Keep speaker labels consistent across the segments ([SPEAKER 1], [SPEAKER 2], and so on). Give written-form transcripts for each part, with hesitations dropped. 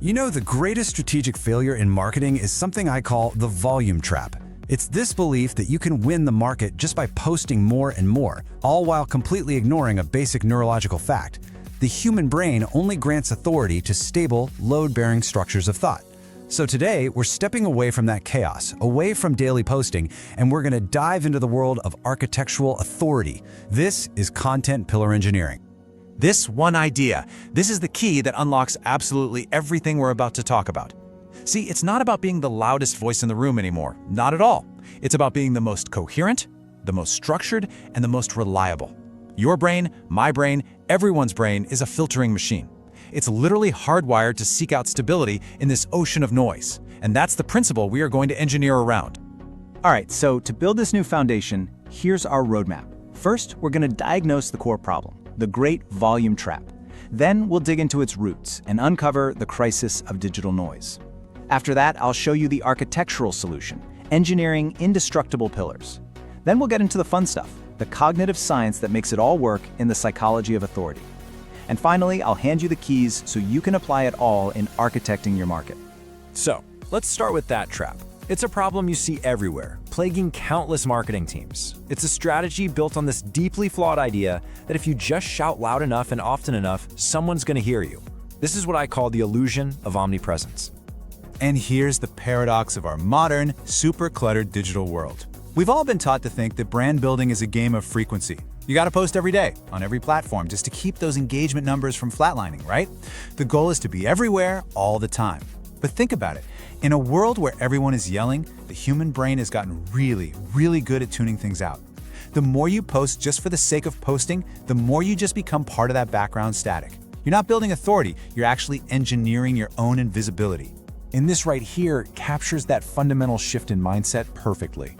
[SPEAKER 1] You know, the greatest strategic failure in marketing is something I call the volume trap. It's this belief that you can win the market just by posting more and more, all while completely ignoring a basic neurological fact. The human brain only grants authority to stable, load-bearing structures of thought. So today, we're stepping away from that chaos, away from daily posting, and we're going to dive into the world of architectural authority. This is content pillar engineering.
[SPEAKER 2] This one idea, this is the key that unlocks absolutely everything we're about to talk about. See, it's not about being the loudest voice in the room anymore, not at all. It's about being the most coherent, the most structured, and the most reliable. Your brain, my brain, everyone's brain is a filtering machine. It's literally hardwired to seek out stability in this ocean of noise, and that's the principle we are going to engineer around.
[SPEAKER 3] All right, so to build this new foundation, here's our roadmap. First, we're going to diagnose the core problem, the great volume trap. Then we'll dig into its roots and uncover the crisis of digital noise. After that, I'll show you the architectural solution, engineering indestructible pillars. Then we'll get into the fun stuff, the cognitive science that makes it all work in the psychology of authority. And finally, I'll hand you the keys so you can apply it all in architecting your market.
[SPEAKER 4] So, let's start with that trap. It's a problem you see everywhere, plaguing countless marketing teams. It's a strategy built on this deeply flawed idea that if you just shout loud enough and often enough, someone's going to hear you. This is what I call the illusion of omnipresence.
[SPEAKER 5] And here's the paradox of our modern, super cluttered digital world. We've all been taught to think that brand building is a game of frequency. You gotta post every day, on every platform, just to keep those engagement numbers from flatlining, right? The goal is to be everywhere, all the time. But think about it. In a world where everyone is yelling, the human brain has gotten really, really good at tuning things out. The more you post just for the sake of posting, the more you just become part of that background static. You're not building authority, you're actually engineering your own invisibility.
[SPEAKER 6] And this right here captures that fundamental shift in mindset perfectly.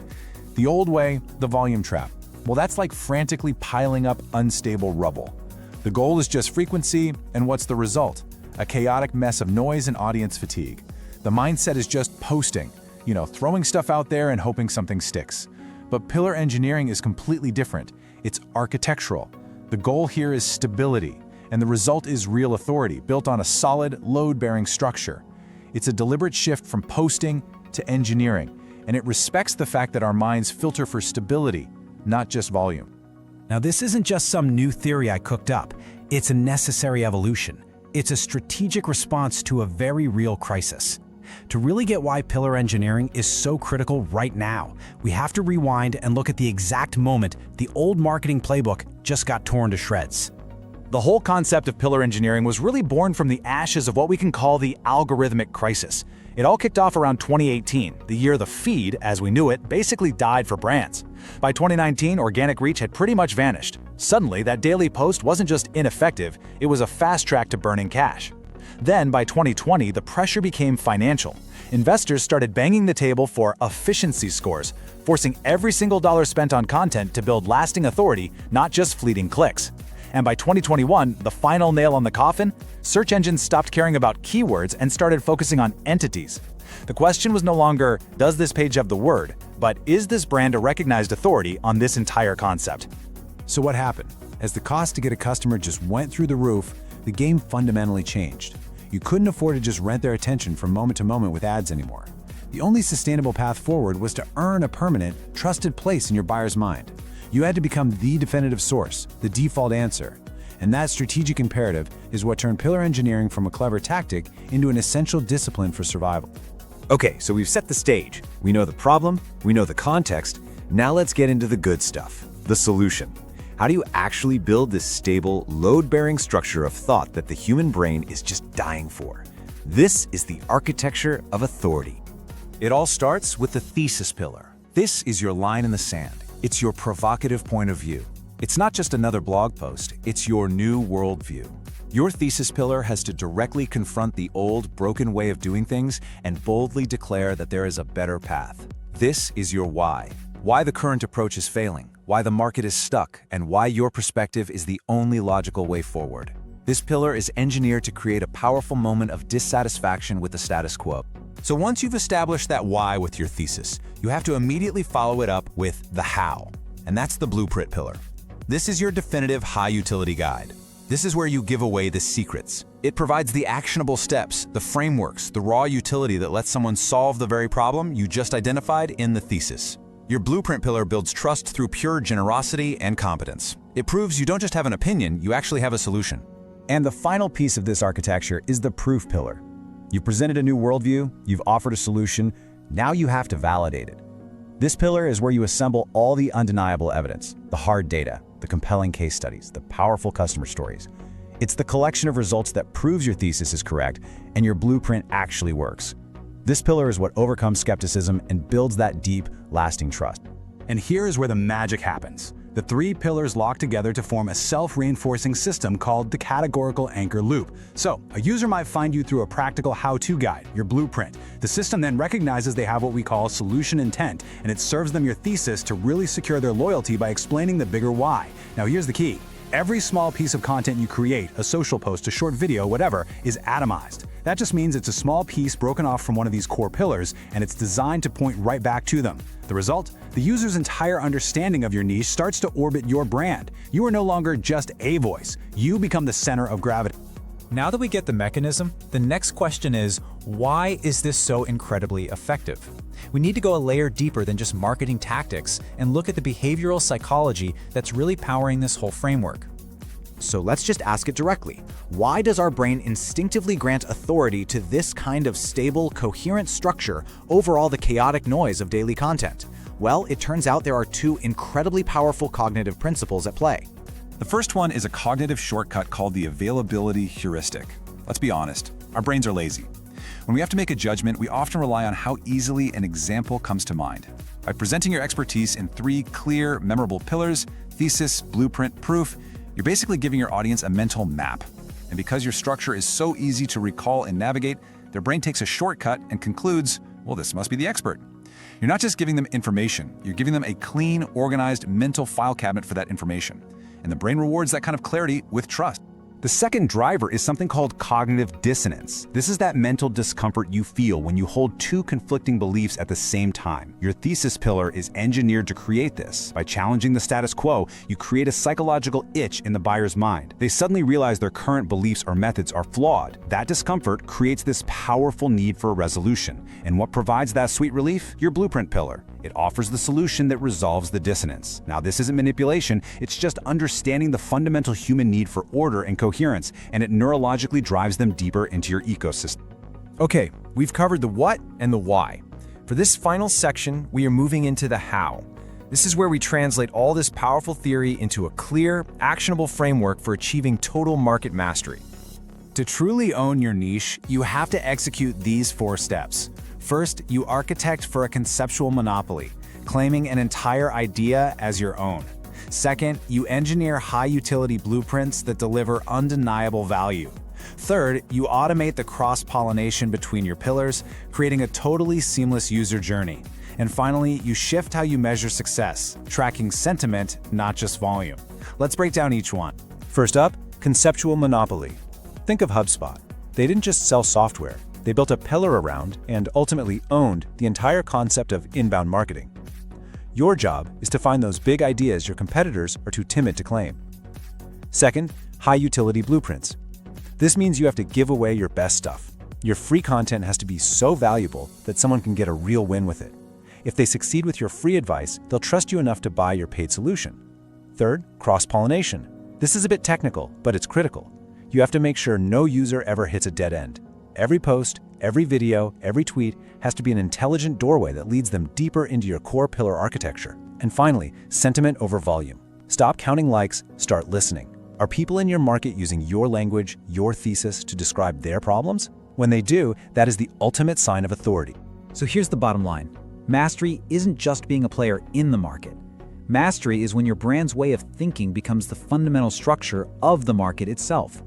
[SPEAKER 6] The old way, the volume trap. Well, that's like frantically piling up unstable rubble. The goal is just frequency, and what's the result? A chaotic mess of noise and audience fatigue. The mindset is just posting, throwing stuff out there and hoping something sticks. But pillar engineering is completely different. It's architectural. The goal here is stability, and the result is real authority built on a solid, load-bearing structure. It's a deliberate shift from posting to engineering, and it respects the fact that our minds filter for stability, not just volume.
[SPEAKER 1] Now, this isn't just some new theory I cooked up. It's a necessary evolution. It's a strategic response to a very real crisis. To really get why pillar engineering is so critical right now, we have to rewind and look at the exact moment the old marketing playbook just got torn to shreds.
[SPEAKER 2] The whole concept of pillar engineering was really born from the ashes of what we can call the Algorithmic Crisis. It all kicked off around 2018, the year the feed, as we knew it, basically died for brands. By 2019, organic reach had pretty much vanished. Suddenly, that daily post wasn't just ineffective, it was a fast track to burning cash. Then, by 2020, the pressure became financial. Investors started banging the table for efficiency scores, forcing every single dollar spent on content to build lasting authority, not just fleeting clicks. And by 2021, the final nail on the coffin, search engines stopped caring about keywords and started focusing on entities. The question was no longer, does this page have the word, but is this brand a recognized authority on this entire concept?
[SPEAKER 6] So what happened? As the cost to get a customer just went through the roof, the game fundamentally changed. You couldn't afford to just rent their attention from moment to moment with ads anymore. The only sustainable path forward was to earn a permanent, trusted place in your buyer's mind. You had to become the definitive source, the default answer. And that strategic imperative is what turned pillar engineering from a clever tactic into an essential discipline for survival.
[SPEAKER 7] Okay, so we've set the stage. We know the problem, we know the context. Now let's get into the good stuff, the solution. How do you actually build this stable, load-bearing structure of thought that the human brain is just dying for? This is the architecture of authority.
[SPEAKER 6] It all starts with the thesis pillar. This is your line in the sand. It's your provocative point of view. It's not just another blog post, it's your new worldview. Your thesis pillar has to directly confront the old, broken way of doing things and boldly declare that there is a better path. This is your why. Why the current approach is failing, why the market is stuck, and why your perspective is the only logical way forward. This pillar is engineered to create a powerful moment of dissatisfaction with the status quo. So once you've established that why with your thesis, you have to immediately follow it up with the how. And that's the blueprint pillar. This is your definitive high-utility guide.
[SPEAKER 5] This is where you give away the secrets. It provides the actionable steps, the frameworks, the raw utility that lets someone solve the very problem you just identified in the thesis. Your blueprint pillar builds trust through pure generosity and competence. It proves you don't just have an opinion, you actually have a solution.
[SPEAKER 3] And the final piece of this architecture is the proof pillar. You've presented a new worldview, you've offered a solution, now you have to validate it. This pillar is where you assemble all the undeniable evidence, the hard data, the compelling case studies, the powerful customer stories. It's the collection of results that proves your thesis is correct and your blueprint actually works. This pillar is what overcomes skepticism and builds that deep, lasting trust.
[SPEAKER 1] And here is where the magic happens. The three pillars lock together to form a self-reinforcing system called the Categorical Anchor Loop. So, a user might find you through a practical how-to guide, your blueprint. The system then recognizes they have what we call solution intent, and it serves them your thesis to really secure their loyalty by explaining the bigger why. Now here's the key. Every small piece of content you create, a social post, a short video, whatever, is atomized. That just means it's a small piece broken off from one of these core pillars, and it's designed to point right back to them. The result? The user's entire understanding of your niche starts to orbit your brand. You are no longer just a voice. You become the center of gravity.
[SPEAKER 4] Now that we get the mechanism, the next question is, why is this so incredibly effective? We need to go a layer deeper than just marketing tactics and look at the behavioral psychology that's really powering this whole framework.
[SPEAKER 2] So let's just ask it directly. Why does our brain instinctively grant authority to this kind of stable, coherent structure over all the chaotic noise of daily content? Well, it turns out there are two incredibly powerful cognitive principles at play.
[SPEAKER 5] The first one is a cognitive shortcut called the availability heuristic. Let's be honest, our brains are lazy. When we have to make a judgment, we often rely on how easily an example comes to mind. By presenting your expertise in three clear, memorable pillars, thesis, blueprint, proof, you're basically giving your audience a mental map. And because your structure is so easy to recall and navigate, their brain takes a shortcut and concludes, well, this must be the expert. You're not just giving them information, you're giving them a clean, organized mental file cabinet for that information. And the brain rewards that kind of clarity with trust.
[SPEAKER 1] The second driver is something called cognitive dissonance. This is that mental discomfort you feel when you hold two conflicting beliefs at the same time. Your thesis pillar is engineered to create this. By challenging the status quo, you create a psychological itch in the buyer's mind. They suddenly realize their current beliefs or methods are flawed. That discomfort creates this powerful need for a resolution. And what provides that sweet relief? Your blueprint pillar. It offers the solution that resolves the dissonance. Now, this isn't manipulation, it's just understanding the fundamental human need for order and coherence, and it neurologically drives them deeper into your ecosystem.
[SPEAKER 4] Okay, we've covered the what and the why. For this final section, we are moving into the how. This is where we translate all this powerful theory into a clear, actionable framework for achieving total market mastery.
[SPEAKER 1] To truly own your niche, you have to execute these 4 steps. First, you architect for a conceptual monopoly, claiming an entire idea as your own. Second, you engineer high-utility blueprints that deliver undeniable value. Third, you automate the cross-pollination between your pillars, creating a totally seamless user journey. And finally, you shift how you measure success, tracking sentiment, not just volume. Let's break down each one.
[SPEAKER 3] First up, conceptual monopoly. Think of HubSpot. They didn't just sell software. They built a pillar around and ultimately owned the entire concept of inbound marketing. Your job is to find those big ideas your competitors are too timid to claim. Second, high-utility blueprints. This means you have to give away your best stuff. Your free content has to be so valuable that someone can get a real win with it. If they succeed with your free advice, they'll trust you enough to buy your paid solution. Third, cross-pollination. This is a bit technical, but it's critical. You have to make sure no user ever hits a dead end. Every post, every video, every tweet has to be an intelligent doorway that leads them deeper into your core pillar architecture. And finally, sentiment over volume. Stop counting likes, start listening. Are people in your market using your language, your thesis to describe their problems? When they do, that is the ultimate sign of authority.
[SPEAKER 8] So here's the bottom line. Mastery isn't just being a player in the market. Mastery is when your brand's way of thinking becomes the fundamental structure of the market itself.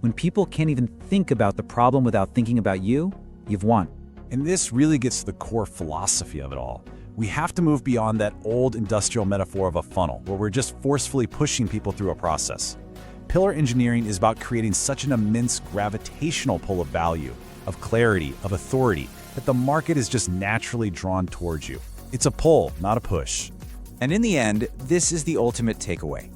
[SPEAKER 8] When people can't even think about the problem without thinking about you, you've won.
[SPEAKER 1] And this really gets to the core philosophy of it all. We have to move beyond that old industrial metaphor of a funnel, where we're just forcefully pushing people through a process. Pillar engineering is about creating such an immense gravitational pull of value, of clarity, of authority, that the market is just naturally drawn towards you. It's a pull, not a push.
[SPEAKER 2] And in the end, this is the ultimate takeaway.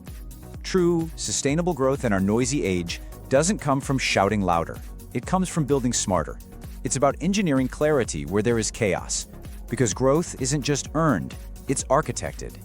[SPEAKER 3] True, sustainable growth in our noisy age doesn't come from shouting louder. It comes from building smarter. It's about engineering clarity where there is chaos. Because growth isn't just earned, it's architected.